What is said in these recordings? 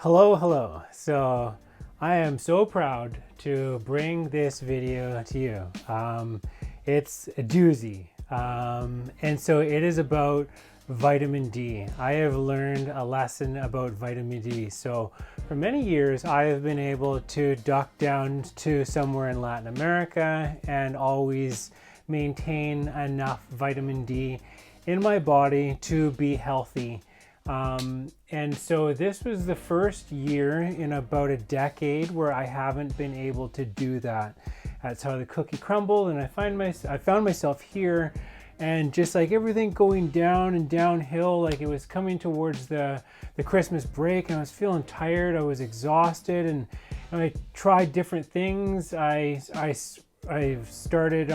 Hello. So I am so proud to bring this video to you. It's a doozy. And so it is about vitamin D. I have learned a lesson about vitamin D. So for many years, I have been able to duck down to somewhere in Latin America and always maintain enough vitamin D in my body to be healthy. And so this was the first year in about a decade where I haven't been able to do that. That's how the cookie crumbled, and I found myself here, and just like everything going down and downhill, like it was coming towards the Christmas break, and I was feeling tired, I was exhausted, and I tried different things. I started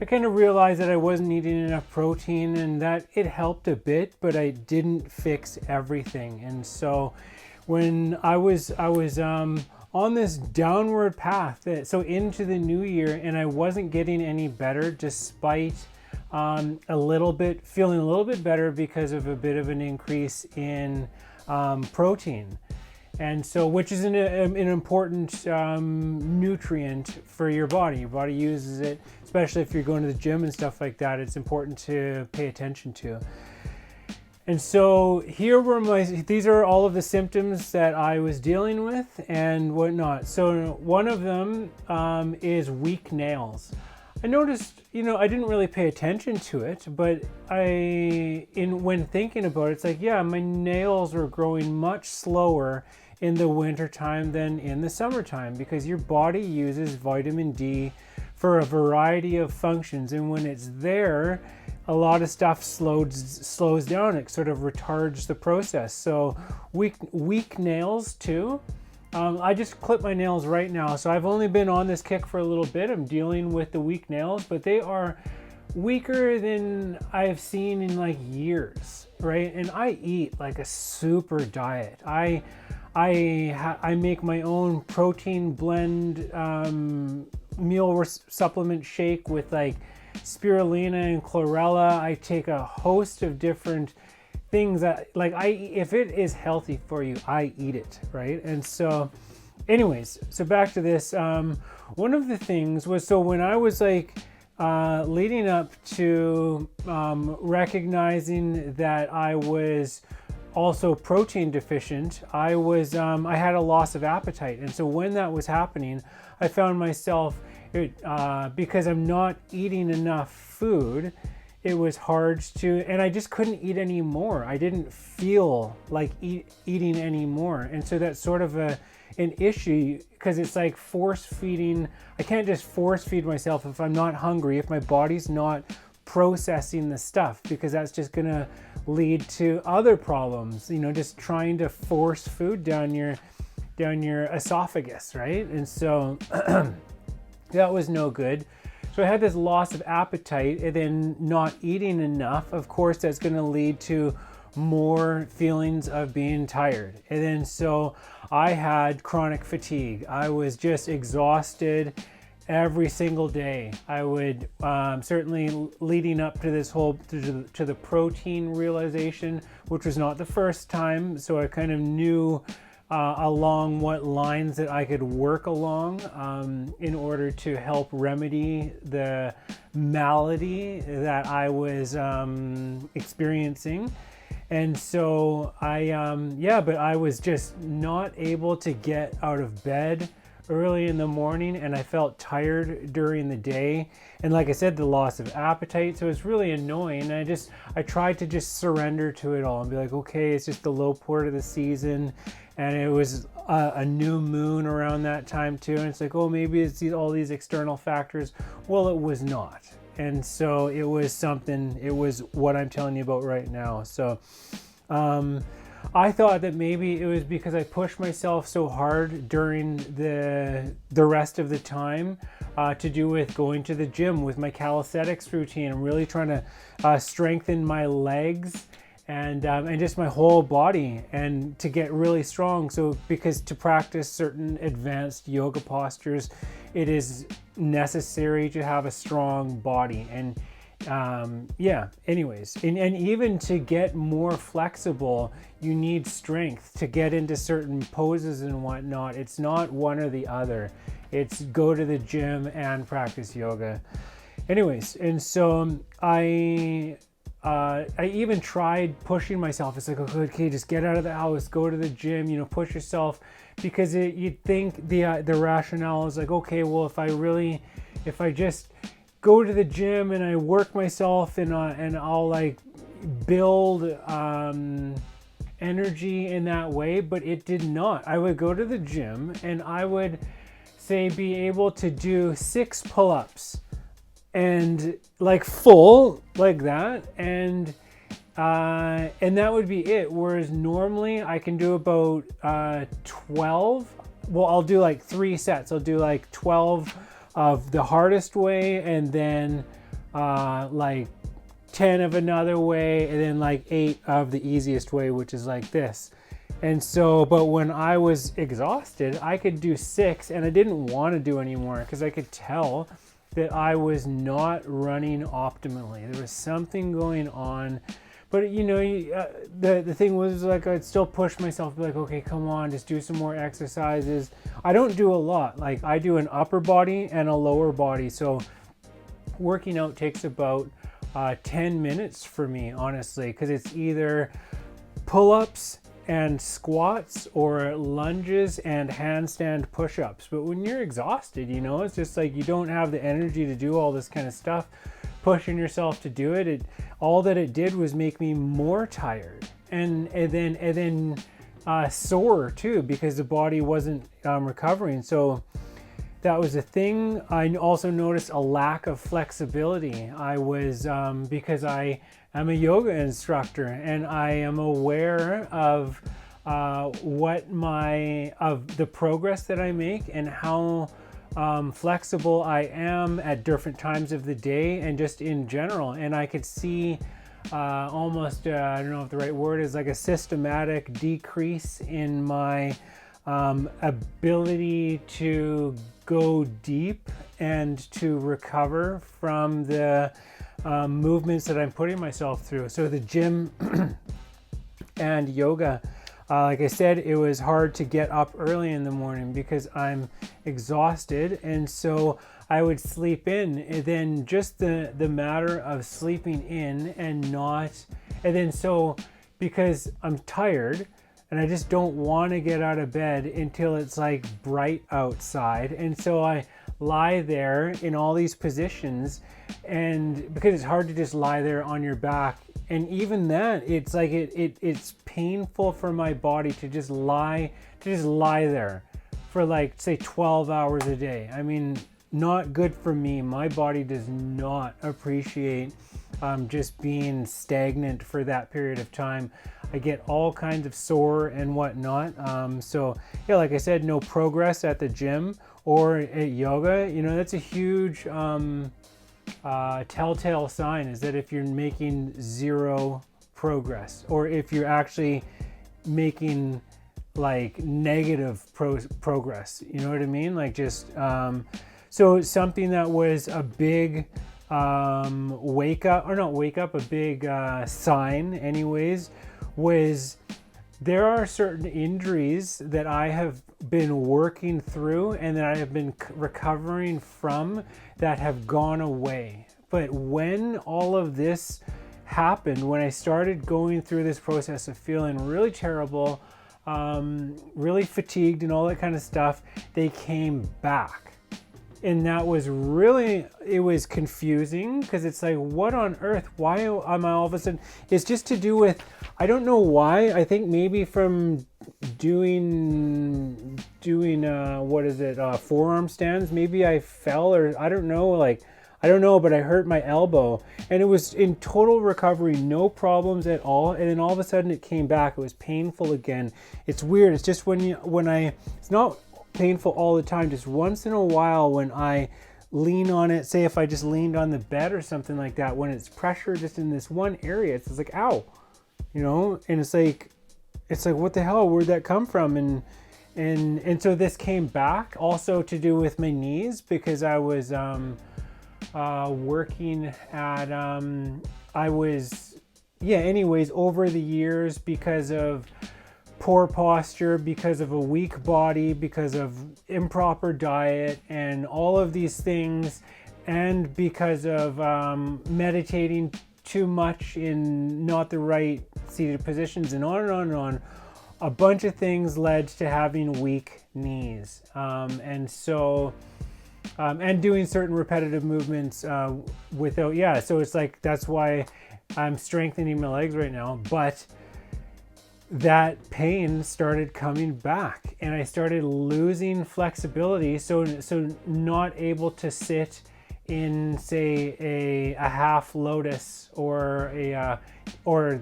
I kind of realized that I wasn't eating enough protein, and that it helped a bit, but I didn't fix everything. And so when I was on this downward path, so into the new year, and I wasn't getting any better despite feeling a little bit better because of a bit of an increase in protein. And so, which is an important nutrient for your body. Your body uses it, especially if you're going to the gym and stuff like that. It's important to pay attention to. And so these are all of the symptoms that I was dealing with and whatnot. So one of them is weak nails. I noticed, I didn't really pay attention to it, but when thinking about it, it's like, yeah, my nails are growing much slower in the wintertime than in the summertime, because your body uses vitamin D for a variety of functions. And when it's there, a lot of stuff slows down. It sort of retards the process. So weak nails too. I just clipped my nails right now. So I've only been on this kick for a little bit. I'm dealing with the weak nails, but they are weaker than I've seen in like years, right? And I eat like a super diet. I make my own protein blend meal supplement shake with like spirulina and chlorella. I take a host of different things that if it is healthy for you, I eat it, right? And so anyways, so back to this. One of the things was, so when I was leading up to recognizing that I was also protein deficient, I had a loss of appetite. And so when that was happening, I found myself, because I'm not eating enough food, it was hard to, and I just couldn't eat anymore. I didn't feel like eating anymore. And so that's sort of an issue, because it's like force feeding. I can't just force feed myself if I'm not hungry, if my body's not processing the stuff, because that's just gonna lead to other problems, just trying to force food down your esophagus, right? And so that was no good. So I had this loss of appetite, and then not eating enough. Of course, that's going to lead to more feelings of being tired. And then so I had chronic fatigue. I was just exhausted every single day. I would certainly, leading up to this whole to the protein realization, which was not the first time. So I kind of knew along what lines that I could work along in order to help remedy the malady that I was experiencing. And so but I was just not able to get out of bed early in the morning, and I felt tired during the day. And like I said, the loss of appetite. So it's really annoying. And I tried to just surrender to it all and be like, okay, it's just the low point of the season. And it was a new moon around that time too. And it's like, oh, maybe it's all these external factors. Well, it was not. And so it was what I'm telling you about right now. So I thought that maybe it was because I pushed myself so hard during the rest of the time, to do with going to the gym with my calisthenics routine. I'm really trying to strengthen my legs and just my whole body, and to get really strong. So because to practice certain advanced yoga postures, it is necessary to have a strong body. And yeah, anyways, and even to get more flexible, you need strength to get into certain poses and whatnot. It's not one or the other. It's go to the gym and practice yoga. Anyways, and so I even tried pushing myself. It's like, okay, just get out of the house, go to the gym, you know, push yourself, because you'd think the rationale is like, okay, well, if I just go to the gym and I work myself and I'll like build energy in that way, but it did not. I would go to the gym and I would say be able to do 6 pull-ups and like full like that, and that would be it. Whereas normally I can do about 12. Well, I'll do like 3 sets. I'll do like 12 of the hardest way, and then like 10 of another way, and then like 8 of the easiest way, which is like this. And so, but when I was exhausted, I could do 6, and I didn't want to do anymore because I could tell that I was not running optimally. There was something going on. But you know, the thing was like, I'd still push myself, be like, okay, come on, just do some more exercises. I don't do a lot. Like I do an upper body and a lower body. So working out takes about 10 minutes for me, honestly, because it's either pull-ups and squats or lunges and handstand push-ups. But when you're exhausted, you know, it's just like you don't have the energy to do all this kind of stuff. Pushing yourself to do it, all that it did was make me more tired and then sore too, because the body wasn't recovering. So that was a thing. I also noticed a lack of flexibility. I was because I am a yoga instructor and I am aware of the progress that I make and how flexible I am at different times of the day and just in general. And I could see almost, I don't know if the right word is, like a systematic decrease in my ability to go deep and to recover from the movements that I'm putting myself through. So the gym and yoga, like I said, it was hard to get up early in the morning because I'm exhausted, and so I would sleep in. And then just the matter of sleeping in and then so because I'm tired and I just don't want to get out of bed until it's like bright outside, and so I lie there in all these positions, and because it's hard to just lie there on your back. And even that, it's like it's painful for my body to just lie there for like, say, 12 hours a day. I mean, not good for me. My body does not appreciate just being stagnant for that period of time. I get all kinds of sore and whatnot. So yeah, like I said, no progress at the gym or at yoga. You know, that's a huge telltale sign, is that if you're making 0 progress, or if you're actually making like negative progress, you know what I mean? Like just so something that was a big a big sign anyways, was there are certain injuries that I have been working through and that I have been recovering from that have gone away. But when all of this happened, when I started going through this process of feeling really terrible, really fatigued and all that kind of stuff, they came back. And that was really, it was confusing, because it's like, what on earth? Why am I all of a sudden? It's just to do with, I don't know why. I think maybe from doing forearm stands. Maybe I fell, or I don't know, but I hurt my elbow, and it was in total recovery, no problems at all. And then all of a sudden it came back. It was painful again. It's weird. It's just it's not painful all the time, just once in a while when I lean on it, say if I just leaned on the bed or something like that, when it's pressure just in this one area, it's like, ow, you know. And it's like what the hell, where'd that come from? And so this came back, also to do with my knees, because I was working at, anyways, over the years, because of poor posture, because of a weak body, because of improper diet, and all of these things, and because of meditating too much in not the right seated positions, and on and on and on, a bunch of things led to having weak knees. And doing certain repetitive movements so it's like, that's why I'm strengthening my legs right now. But that pain started coming back, and I started losing flexibility. So not able to sit in, say, a half lotus or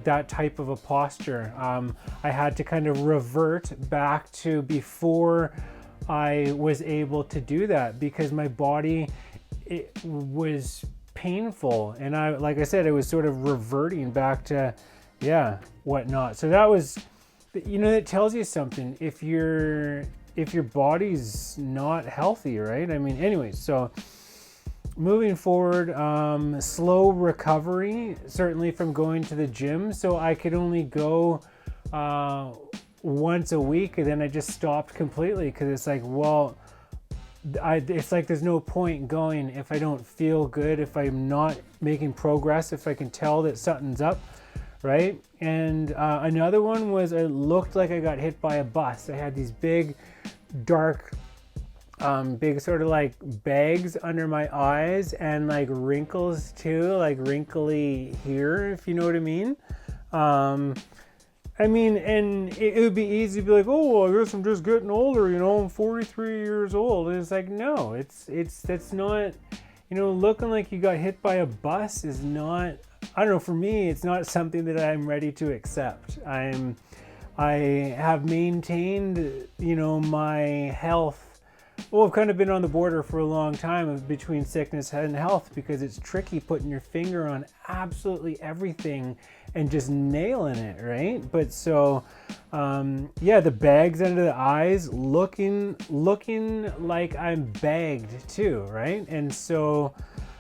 that type of a posture. I had to kind of revert back to before I was able to do that, because my body, it was painful, and like I said, it was sort of reverting back to whatnot. So that was, it tells you something if your body's not healthy, right? I mean, anyways, so moving forward, slow recovery, certainly from going to the gym. So I could only go once a week, and then I just stopped completely, because it's like, well, it's like there's no point going if I don't feel good, if I'm not making progress, if I can tell that something's up, right? And another one was, it looked like I got hit by a bus. I had these big, dark, big sort of like bags under my eyes, and like wrinkles too, like wrinkly here, if you know what I mean. I mean, and it would be easy to be like, oh, well, I guess I'm just getting older, I'm 43 years old. And it's like, no, that's not, looking like you got hit by a bus is not, I don't know, for me, it's not something that I'm ready to accept. I have maintained, my health. Well, I've kind of been on the border for a long time between sickness and health, because it's tricky putting your finger on absolutely everything and just nailing it, right? But so, the bags under the eyes, looking like I'm bagged too, right? And so,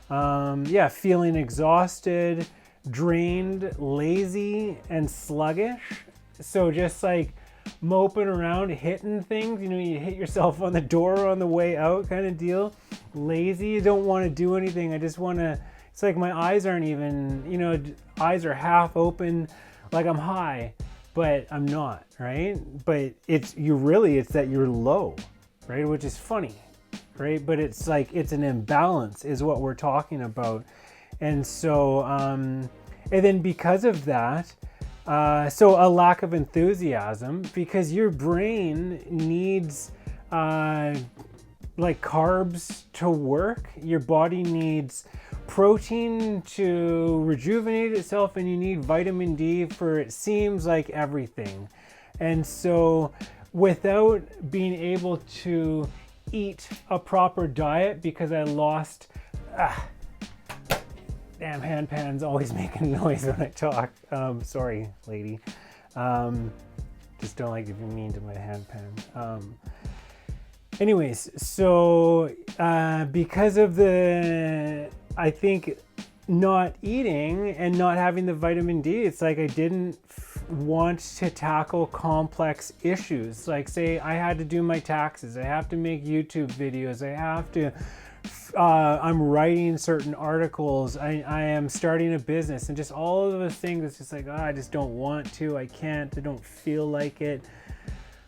feeling exhausted, drained, lazy, and sluggish. So just like moping around, hitting things, you hit yourself on the door on the way out kind of deal. Lazy, you don't want to do anything. I just want to, it's like my eyes aren't even, eyes are half open, like I'm high, but I'm not, right? But it's that you're low, right? Which is funny, right? But it's like, it's an imbalance is what we're talking about. And so, and then because of that, so a lack of enthusiasm, because your brain needs like carbs to work. Your body needs protein to rejuvenate itself, and you need vitamin D for, it seems like, everything. And so without being able to eat a proper diet, because I lost damn handpan's always making noise when I talk. Sorry, lady. Just don't like to be mean to my handpan. Anyways, so because of I think, not eating and not having the vitamin D, it's like I didn't want to tackle complex issues. Like, say I had to do my taxes, I have to make YouTube videos, I have to I'm writing certain articles, I am starting a business, and just all of those things. It's just like, I just don't want to, I can't, I don't feel like it.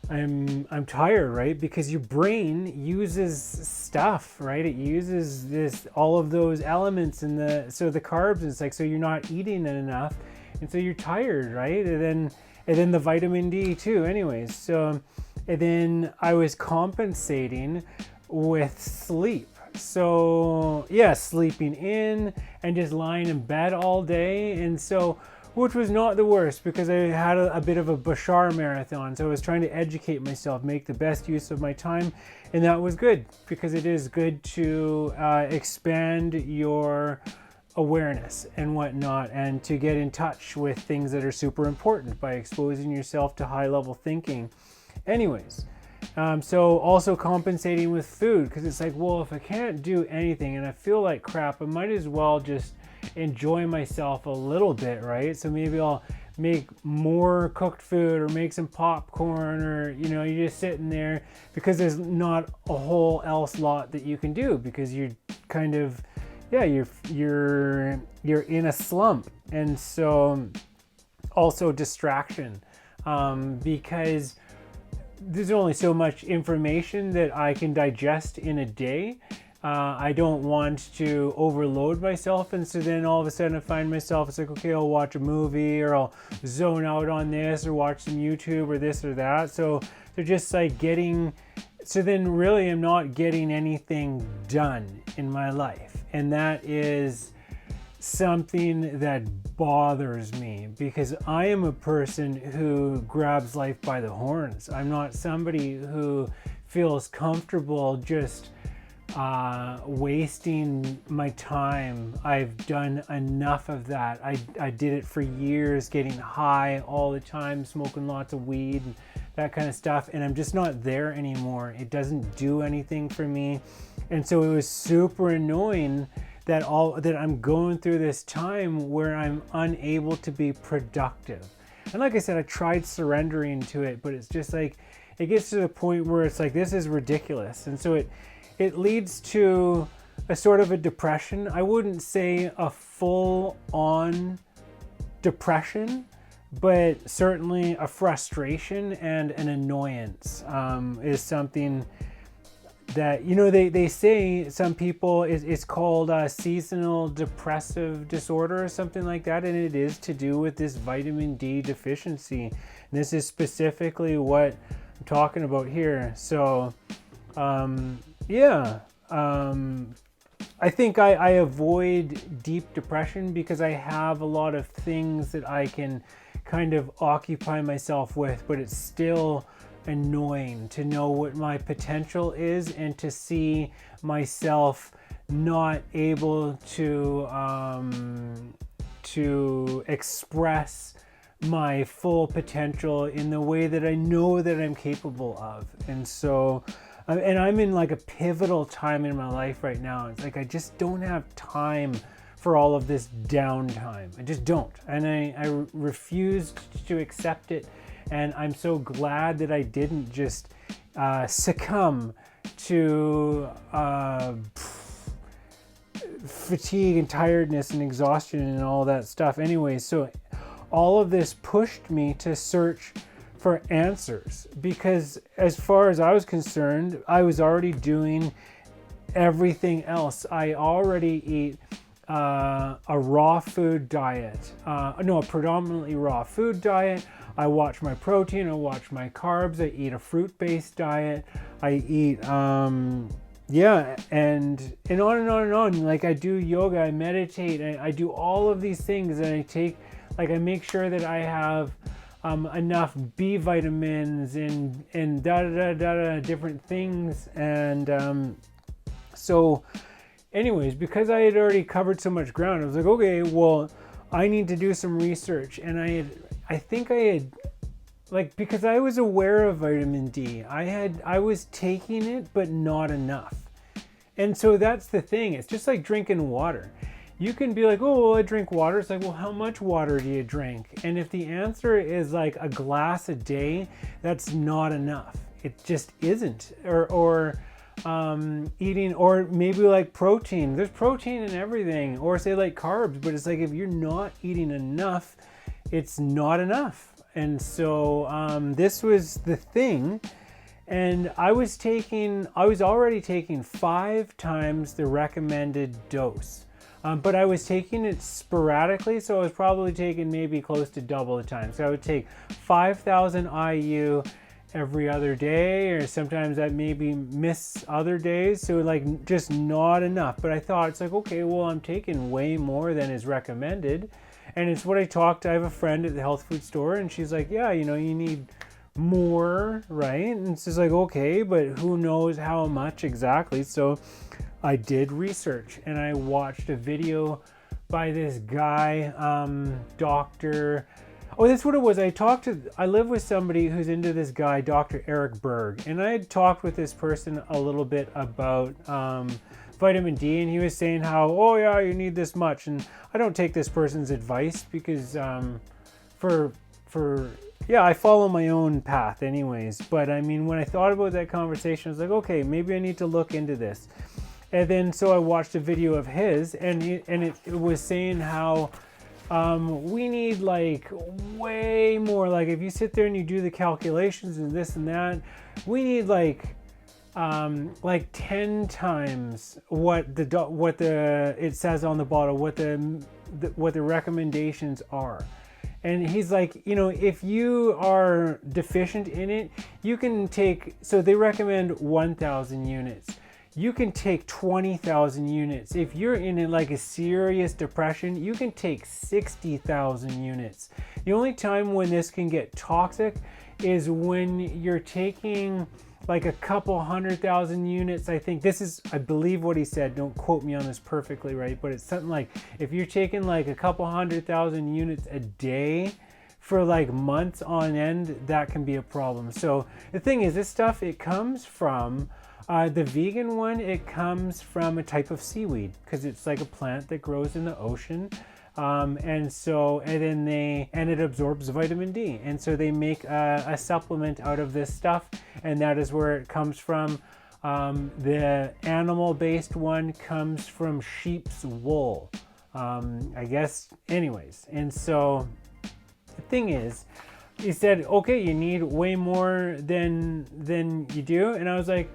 I'm tired, right? Because your brain uses stuff, right? It uses all of those elements and the carbs, and it's like, so you're not eating enough, and so you're tired, right? And then the vitamin D too. Anyways, so, and then I was compensating with sleep. So sleeping in and just lying in bed all day, and so, which was not the worst, because I had a bit of a Bashar marathon, so I was trying to educate myself, make the best use of my time, and that was good, because it is good to expand your awareness and whatnot, and to get in touch with things that are super important by exposing yourself to high level thinking. Anyways, So also compensating with food, because it's like, well, if I can't do anything and I feel like crap, I might as well just enjoy myself a little bit, right? So maybe I'll make more cooked food or make some popcorn, or you're just sitting there because there's not a whole else lot that you can do, because you're kind of you're in a slump. And so also distraction, because there's only so much information that I can digest in a day. I don't want to overload myself, and so then all of a sudden I find myself, it's like, okay, I'll watch a movie, or I'll zone out on this, or watch some YouTube, or this or that. So they're just like so then really I'm not getting anything done in my life, and that is something that bothers me, because I am a person who grabs life by the horns. I'm not somebody who feels comfortable just wasting my time. I've done enough of that. I did it for years, getting high all the time, smoking lots of weed and that kind of stuff, and I'm just not there anymore. It doesn't do anything for me. And so it was super annoying that I'm going through this time where I'm unable to be productive. And like I said, I tried surrendering to it, but it's just like, it gets to the point where it's like, this is ridiculous. And so it leads to a sort of a depression. I wouldn't say a full-on depression, but certainly a frustration and an annoyance is something that, they say, some people, it's called seasonal depressive disorder or something like that, and it is to do with this vitamin D deficiency. And this is specifically what I'm talking about here. So I think I avoid deep depression because I have a lot of things that I can kind of occupy myself with, but it's still annoying to know what my potential is and to see myself not able to express my full potential in the way that I know that I'm capable of. And so and I'm in like a pivotal time in my life right now. It's like I just don't have time for all of this downtime. I just don't. And I refused to accept it. And I'm so glad that I didn't just succumb to fatigue and tiredness and exhaustion and all that stuff. Anyway, so all of this pushed me to search for answers, because as far as I was concerned, I was already doing everything else. I already eat a raw food diet, a predominantly raw food diet. I watch my protein, I watch my carbs, I eat a fruit-based diet, I eat, and on and on and on. Like, I do yoga, I meditate, I do all of these things, and I make sure that I have enough B vitamins and different things. And so anyways, because I had already covered so much ground, I was like, okay, well, I need to do some research. And I think I had, like, because I was aware of vitamin D, I was taking it, but not enough. And so that's the thing. It's just like drinking water. You can be like, oh, well, I drink water. It's like, well, how much water do you drink? And if the answer is like a glass a day, that's not enough. It just isn't. Or eating, or maybe like protein. There's protein in everything. Or say like carbs, but it's like, if you're not eating enough, it's not enough. And so this was the thing. And I was already taking 5 times the recommended dose. But I was taking it sporadically, so I was probably taking maybe close to double the time. So I would take 5,000 IU every other day, or sometimes I'd maybe miss other days. So like just not enough. But I thought, it's like, okay, well, I'm taking way more than is recommended. And it's what I have a friend at the health food store, and she's like, yeah, you need more, right? And it's just like, okay, but who knows how much exactly. So I did research, and I watched a video by this guy, Dr. Oh, that's what it was. I live with somebody who's into this guy, Dr. Eric Berg, and I had talked with this person a little bit about vitamin D, and he was saying how, oh yeah, you need this much, and I don't take this person's advice because for yeah, I follow my own path anyways. But I mean, when I thought about that conversation, I was like, okay, maybe I need to look into this. And then so I watched a video of his, and it was saying how we need like way more. Like if you sit there and you do the calculations and this and that, we need like 10 times what it says on the bottle, what the recommendations are. And he's like, you know, if you are deficient in it, you can take, so they recommend 1,000 units. You can take 20,000 units. If you're in like a serious depression, you can take 60,000 units. The only time when this can get toxic is when you're taking like a couple 100,000 units. I believe what he said, don't quote me on this perfectly right, but it's something like if you're taking like a couple 100,000 units a day for like months on end, that can be a problem. So the thing is, this stuff, it comes from the vegan one, it comes from a type of seaweed because it's like a plant that grows in the ocean. And it absorbs vitamin D. And so they make a supplement out of this stuff, and that is where it comes from. The animal-based one comes from sheep's wool, I guess, anyways. And so the thing is, he said, okay, you need way more than you do. And I was like,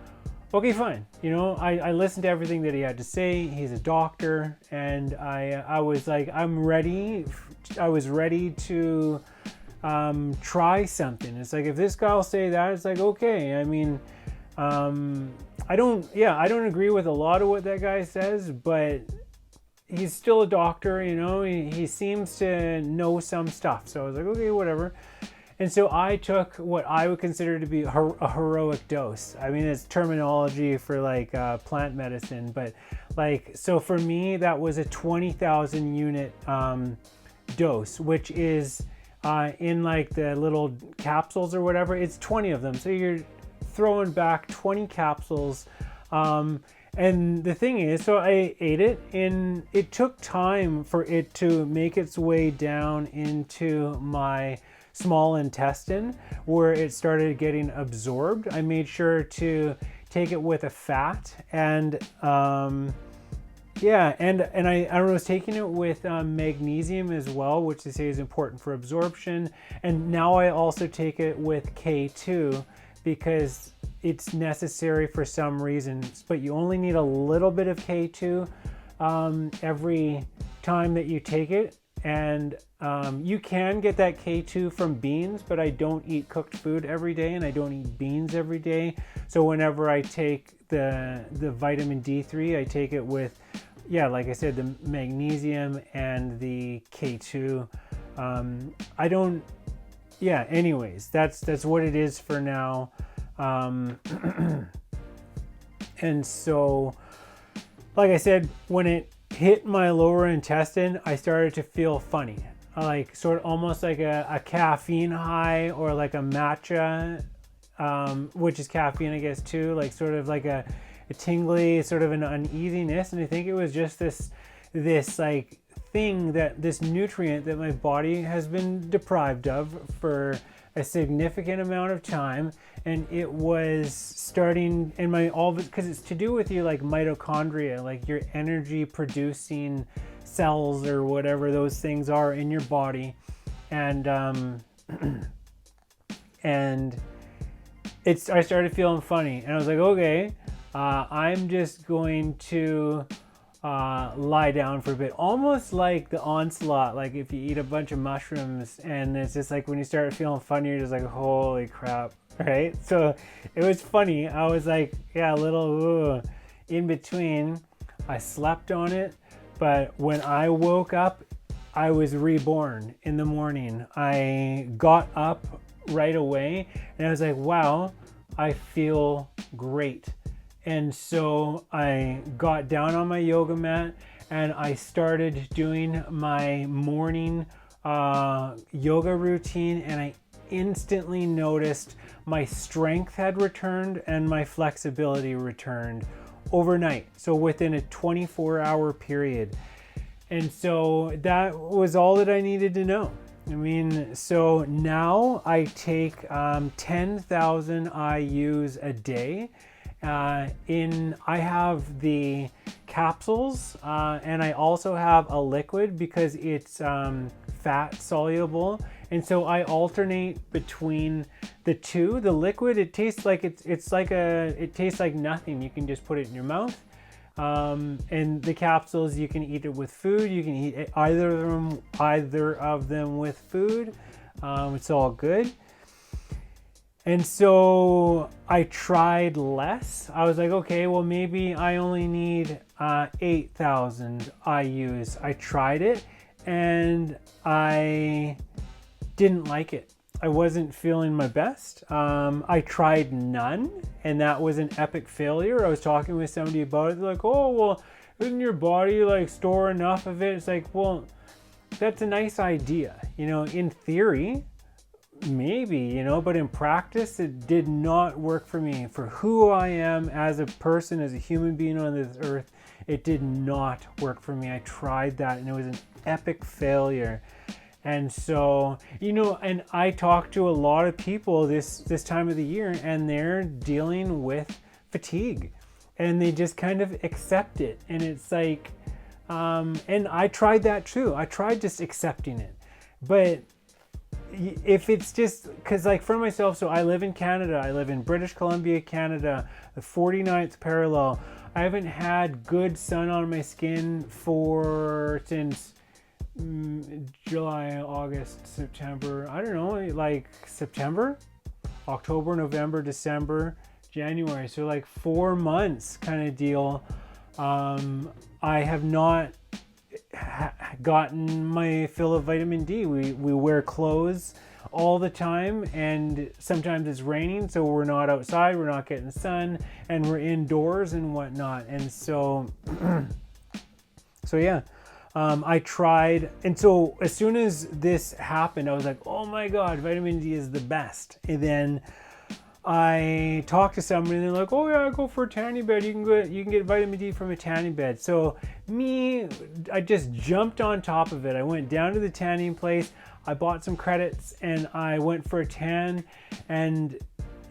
okay, fine. You know, I listened to everything that he had to say. He's a doctor, and I was like, I'm ready. I was ready to try something. It's like, if this guy will say that, it's like, okay. I mean, I don't agree with a lot of what that guy says, but he's still a doctor, you know. He seems to know some stuff. So I was like, okay, whatever. And so I took what I would consider to be a heroic dose. I mean, it's terminology for like plant medicine, but like, so for me, that was a 20,000 unit dose, which is in like the little capsules or whatever. It's 20 of them. So you're throwing back 20 capsules. And the thing is, so I ate it, and it took time for it to make its way down into my small intestine where it started getting absorbed. I made sure to take it with a fat, and I was taking it with magnesium as well, which they say is important for absorption. And now I also take it with K2 because it's necessary for some reasons, but you only need a little bit of K2 every time that you take it. And you can get that K2 from beans, but I don't eat cooked food every day, and I don't eat beans every day. So whenever I take the vitamin D3, I take it with, like I said, the magnesium and the K2. Anyways, that's what it is for now. And so, like I said, when it hit my lower intestine, I started to feel funny, like sort of almost like a caffeine high, or like a matcha, which is caffeine, I guess, too, like sort of like a tingly, sort of an uneasiness. And I think it was just this like thing, this nutrient that my body has been deprived of for a significant amount of time, and it was starting in because it's to do with your like mitochondria, like your energy producing cells or whatever those things are in your body. And I started feeling funny, and I was like, okay, I'm just going to lie down for a bit, almost like the onslaught, like if you eat a bunch of mushrooms, and it's just like when you start feeling funny, you're just like, holy crap, right? So it was funny. I was like, a little in between. I slept on it, but when I woke up, I was reborn in the morning. I got up right away, and I was like, wow, I feel great. And so I got down on my yoga mat, and I started doing my morning yoga routine, and I instantly noticed my strength had returned and my flexibility returned overnight. So within a 24-hour period. And so that was all that I needed to know. I mean, so now I take 10,000 IUs a day. I have the capsules, and I also have a liquid because it's fat soluble, and so I alternate between the two. The liquid, it tastes like it tastes like nothing. You can just put it in your mouth. And the capsules, you can eat it with food. You can eat either of them with food. It's all good. And so I tried less. I was like, okay, well, maybe I only need 8,000 IUs. I tried it and I didn't like it. I wasn't feeling my best. I tried none, and that was an epic failure. I was talking with somebody about it. They're like, oh, well, doesn't your body like store enough of it? It's like, well, that's a nice idea. In theory, maybe, but in practice, it did not work for me. For who I am as a person, as a human being on this earth, it did not work for me. I tried that, and it was an epic failure. And so, and I talk to a lot of people this time of the year, and they're dealing with fatigue, and they just kind of accept it. And it's like, and I tried that too. I tried just accepting it. But if it's just, because like for myself, so I live in Canada. I live in British Columbia, Canada, the 49th parallel. I haven't had good sun on my skin since July, August, September, I don't know, like September, October, November, December, January. So like 4 months kind of deal. I have not gotten my fill of vitamin D. We wear clothes all the time, and sometimes it's raining, so we're not outside, we're not getting sun, and we're indoors and whatnot. And so, yeah. I tried, and so as soon as this happened, I was like, oh my God, vitamin D is the best. And then I talked to somebody, and they're like, oh yeah, go for a tanning bed. You can get vitamin D from a tanning bed. So I just jumped on top of it. I went down to the tanning place, I bought some credits, and I went for a tan, and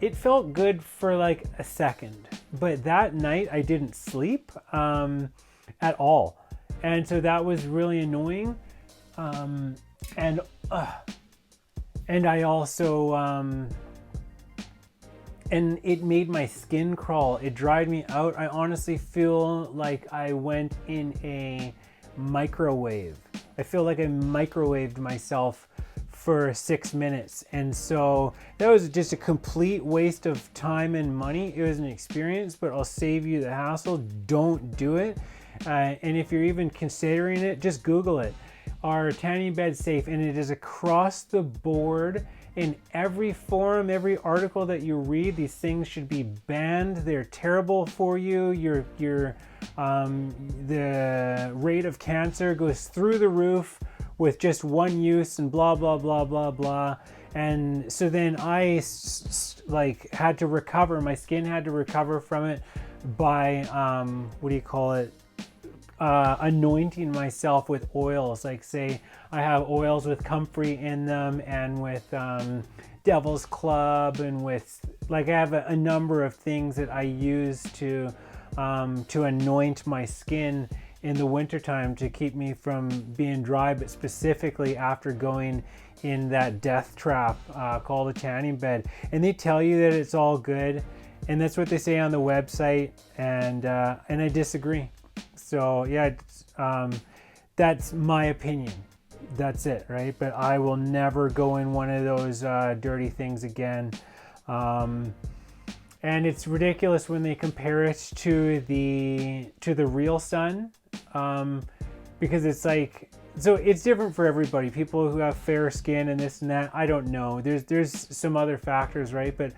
it felt good for like a second. But that night I didn't sleep at all. And so that was really annoying. And I also, and it made my skin crawl. It dried me out. I honestly feel like I went in a microwave. I feel like I microwaved myself for 6 minutes. And so that was just a complete waste of time and money. It was an experience, but I'll save you the hassle. Don't do it. And if you're even considering it, just Google it. Are tanning beds safe? And it is across the board in every forum, every article that you read. These things should be banned. They're terrible for you. The rate of cancer goes through the roof with just one use, and blah blah blah blah blah. And so then I had to recover. My skin had to recover from it by anointing myself with oils. Like, say I have oils with comfrey in them, and with Devil's Club, and with I have a number of things that I use to anoint my skin in the wintertime to keep me from being dry, but specifically after going in that death trap called a tanning bed. And they tell you that it's all good, and that's what they say on the website, and I disagree. So yeah, that's my opinion. That's it, right? But I will never go in one of those dirty things again. And it's ridiculous when they compare it to the real sun, because it's like, so it's different for everybody. People who have fair skin and this and that, I don't know. There's some other factors, right? But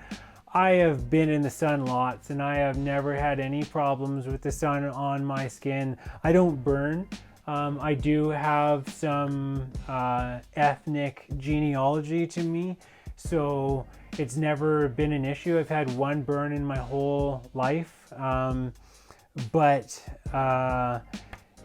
I have been in the sun lots, and I have never had any problems with the sun on my skin. I don't burn. I do have some ethnic genealogy to me, so it's never been an issue. I've had one burn in my whole life, but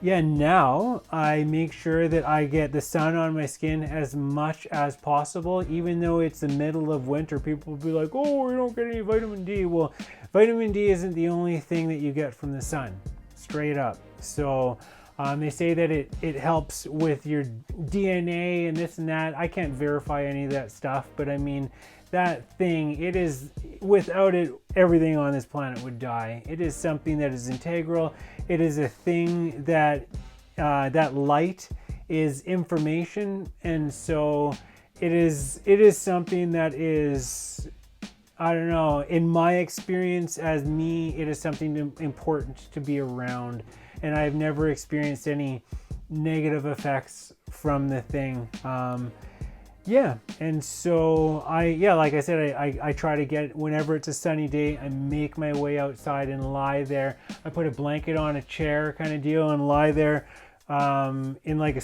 yeah, now I make sure that I get the sun on my skin as much as possible, even though it's the middle of winter. People will be like, oh, you don't get any vitamin D. Well, vitamin D isn't the only thing that you get from the sun, straight up. So they say that it helps with your DNA and this and that. I can't verify any of that stuff, but I mean, that thing, it is, without it, everything on this planet would die. It is something that is integral. It is a thing that, that light is information. And so it is something that is, I don't know, in my experience as me, it is something important to be around. And I've never experienced any negative effects from the thing. Yeah, and so like I said, I try to get, whenever it's a sunny day, I make my way outside and lie there. I put a blanket on a chair kind of deal and lie there in like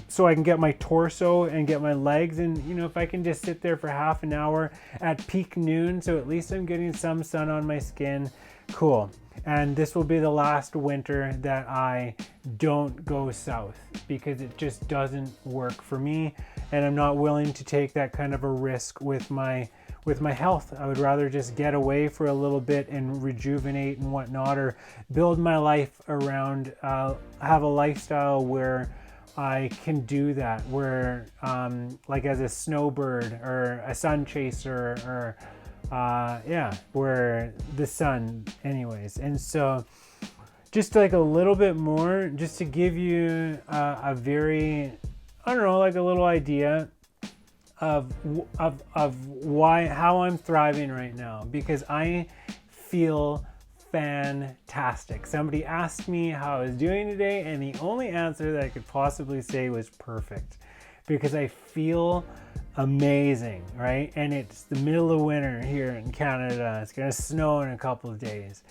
so I can get my torso and get my legs. And you know, if I can just sit there for half an hour at peak noon, so at least I'm getting some sun on my skin, cool. And this will be the last winter that I don't go south, because it just doesn't work for me, and I'm not willing to take that kind of a risk with my health. I would rather just get away for a little bit and rejuvenate and whatnot, or build my life around, have a lifestyle where I can do that, where like as a snowbird or a sun chaser, or where the sun anyways. And so just like a little bit more, just to give you a very, I don't know, like a little idea of how I'm thriving right now, because I feel fantastic. Somebody asked me how I was doing today, and the only answer that I could possibly say was perfect, because I feel amazing, right? And it's the middle of winter here in Canada. It's gonna snow in a couple of days.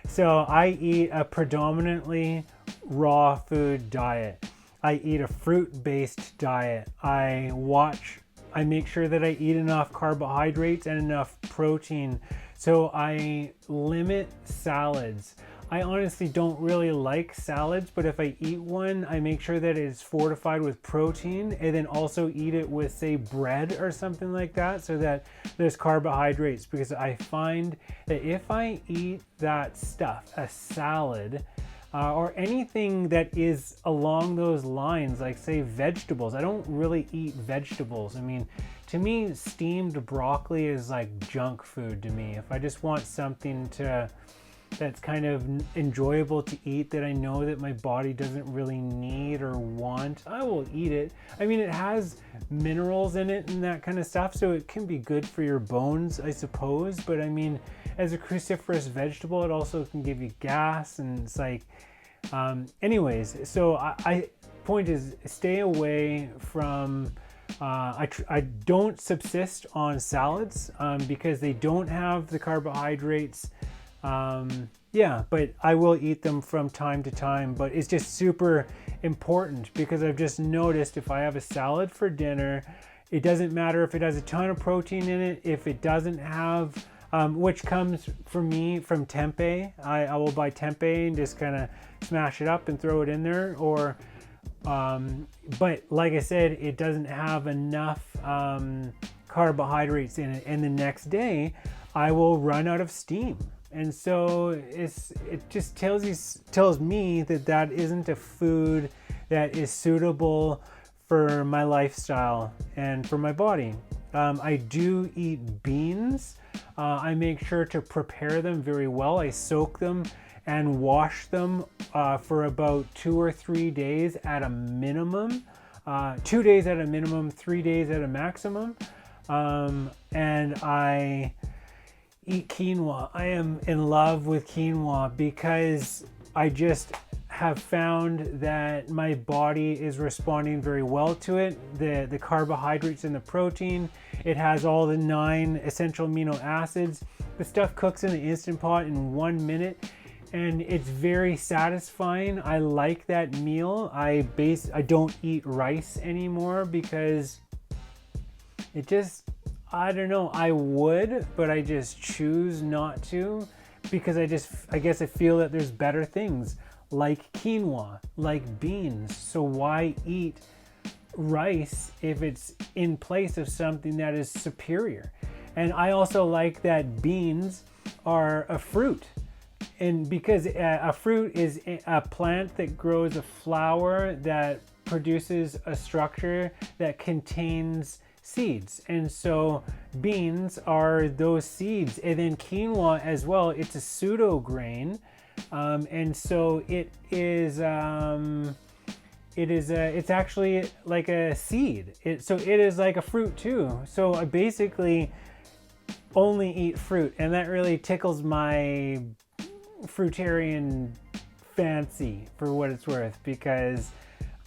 So I eat a predominantly raw food diet. I eat a fruit-based diet. I make sure that I eat enough carbohydrates and enough protein. So I limit salads. I honestly don't really like salads, but if I eat one, I make sure that it's fortified with protein, and then also eat it with, say, bread or something like that, so that there's carbohydrates. Because I find that if I eat that stuff, a salad, or anything that is along those lines, like say vegetables. I don't really eat vegetables. I mean, to me, steamed broccoli is like junk food to me. If I just want something that's kind of enjoyable to eat, that I know that my body doesn't really need or want, I will eat it. I mean, it has minerals in it and that kind of stuff, so it can be good for your bones, I suppose. But I mean, as a cruciferous vegetable, it also can give you gas, and it's like, anyways, so I point is, stay away from, I don't subsist on salads, because they don't have the carbohydrates. But I will eat them from time to time. But it's just super important, because I've just noticed if I have a salad for dinner, it doesn't matter if it has a ton of protein in it, if it doesn't have, which comes for me from tempeh. I will buy tempeh and just kind of smash it up and throw it in there, or but like I said, it doesn't have enough carbohydrates in it, and the next day I will run out of steam. And so it just tells me that isn't a food that is suitable for my lifestyle and for my body. I do eat beans. I make sure to prepare them very well. I soak them and wash them for about 2 or 3 days at a minimum. 2 days at a minimum, 3 days at a maximum. And I eat quinoa. I am in love with quinoa, because I just have found that my body is responding very well to it. The carbohydrates and the protein. It has all the 9 essential amino acids. The stuff cooks in the Instant Pot in 1 minute, and it's very satisfying. I like that meal. I don't eat rice anymore because it just, I don't know, I would, but I just choose not to because I guess I feel that there's better things like quinoa, like beans. So why eat rice if it's in place of something that is superior? And I also like that beans are a fruit. And because a fruit is a plant that grows a flower that produces a structure that contains seeds, and so beans are those seeds. And then quinoa as well, it's a pseudo grain, and so it's actually like a seed. So it is like a fruit too. So I basically only eat fruit, and that really tickles my fruitarian fancy for what it's worth, because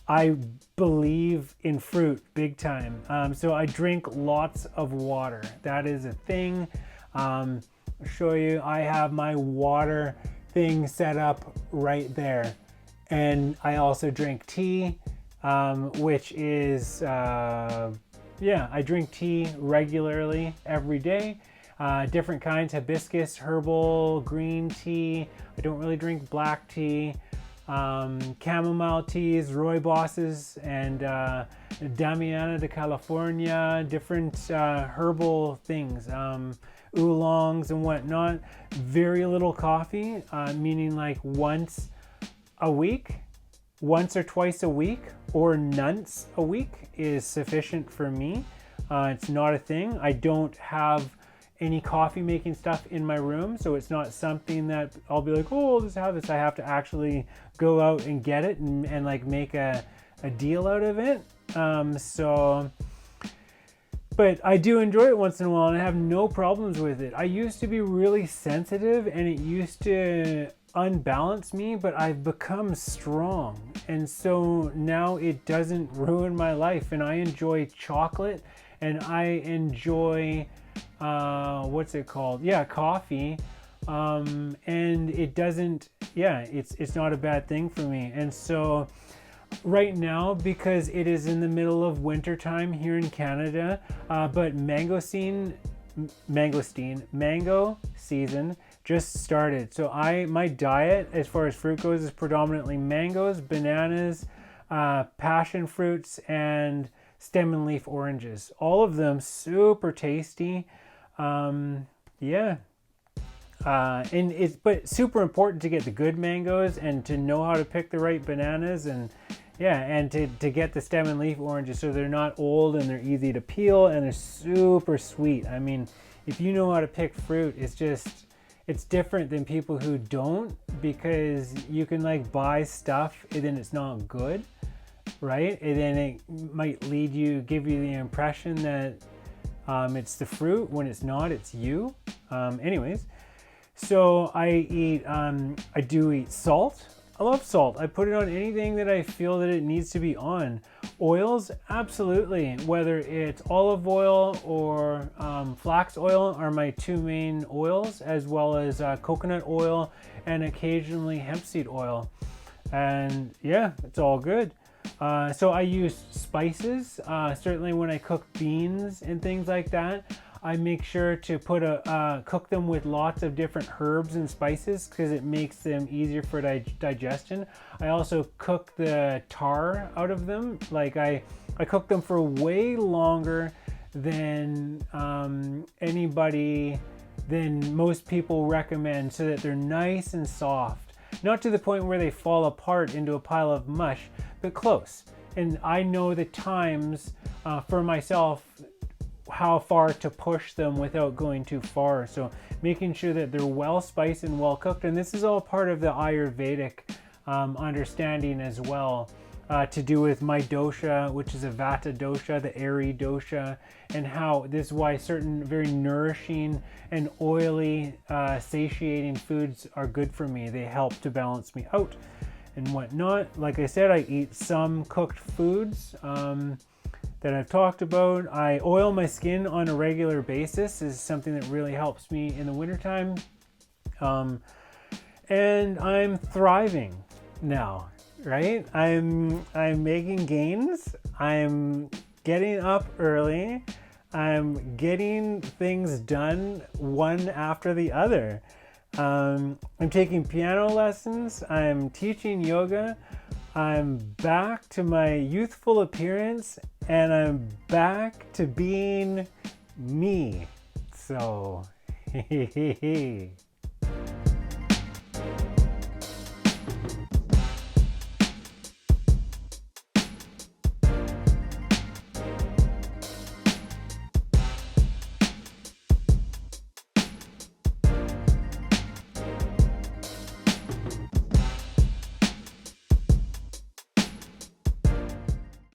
I believe in fruit big time. So I drink lots of water. That is a thing. I'll show you. I have my water thing set up right there. And I also drink tea, which is, I drink tea regularly every day. Different kinds: hibiscus, herbal, green tea. I don't really drink black tea. Chamomile teas, rooibosses, and Damiana de California, different herbal things, oolongs and whatnot. Very little coffee, meaning like once or twice a week, or nonce a week is sufficient for me. It's not a thing. I don't have any coffee making stuff in my room, so it's not something that I'll be like, oh, I'll just have this. I have to actually go out and get it and like make a deal out of it. But I do enjoy it once in a while, and I have no problems with it. I used to be really sensitive, and it used to unbalance me, but I've become strong, and so now it doesn't ruin my life. And I enjoy chocolate, and I enjoy coffee, and it doesn't, it's not a bad thing for me. And so right now, because it is in the middle of winter time here in Canada, but mango season just started. So my diet as far as fruit goes is predominantly mangoes, bananas, passion fruits, and stem and leaf oranges. All of them super tasty. And but super important to get the good mangoes and to know how to pick the right bananas, and to get the stem and leaf oranges so they're not old and they're easy to peel and they're super sweet. I mean, if you know how to pick fruit, it's different than people who don't, because you can like buy stuff and then it's not good, right? And then it might give you the impression that it's the fruit when it's not, it's you. Anyways, so I do eat salt. I love salt. I put it on anything that I feel that it needs to be on. Oils, absolutely. Whether it's olive oil or flax oil are my two main oils, as well as coconut oil and occasionally hemp seed oil. And yeah, it's all good. So I use spices. Certainly when I cook beans and things like that, I make sure to cook them with lots of different herbs and spices, because it makes them easier for digestion. I also cook the tar out of them. Like I cook them for way longer than most people recommend, so that they're nice and soft. Not to the point where they fall apart into a pile of mush, but close. And I know the times for myself, how far to push them without going too far. So making sure that they're well spiced and well cooked. And this is all part of the Ayurvedic understanding as well, to do with my dosha, which is a Vata dosha, the airy dosha, and how this is why certain very nourishing and oily, satiating foods are good for me. They help to balance me out and whatnot. Like I said, I eat some cooked foods that I've talked about. I oil my skin on a regular basis. This is something that really helps me in the wintertime. and I'm thriving now, right? I'm making gains. I'm getting up early. I'm getting things done one after the other. I'm taking piano lessons. I'm teaching yoga. I'm back to my youthful appearance, and I'm back to being me. So,